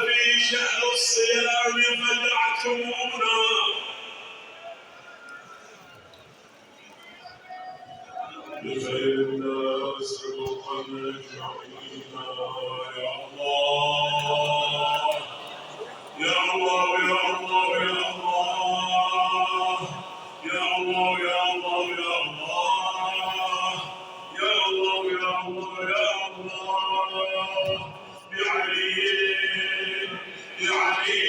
في شهر الصيام منعتمونا بخير الناس وقنا اجمعين يا الله يا الله يا الله يا الله يا الله يا الله يا الله يا الله يا الله يا الله بعلي بعلي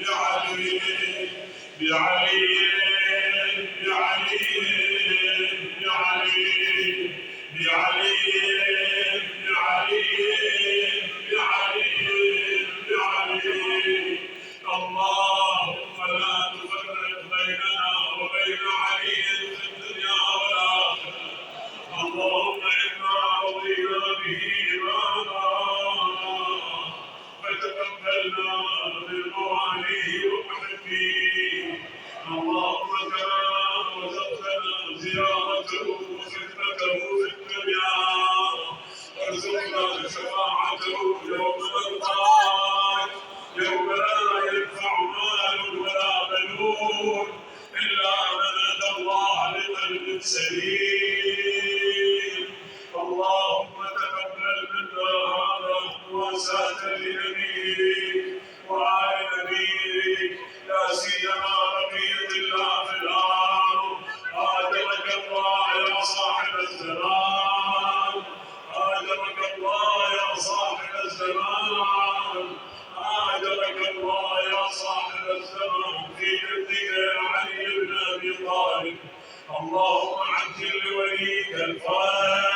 بعلي بعلي بعلي بعلي بعلي بعلي اللهم لا تفرق بيننا وبين علي في الدنيا والآخرة اللهم إنا رضينا به إماما فتقبلنا بالمواليه ومحبيه اللهم كما رزقتنا زيارته وخدمته في الدنيا وارزقنا شفاعته يوم نلقاك يوم لا ينفع مال ولا بنون إلا من أتى الله بقلب سليم اللهم تقبل منا هذا مواساة لنبيك وآل نبيك لا سيما بقية الله في الأرض آجرك الله يا صاحب الزمان آجرك الله يا صاحب الزمان آجرك الله يا صاحب الزمان في جدك يا علي بن أبي طالب اللهم عجل لوليك الفاتح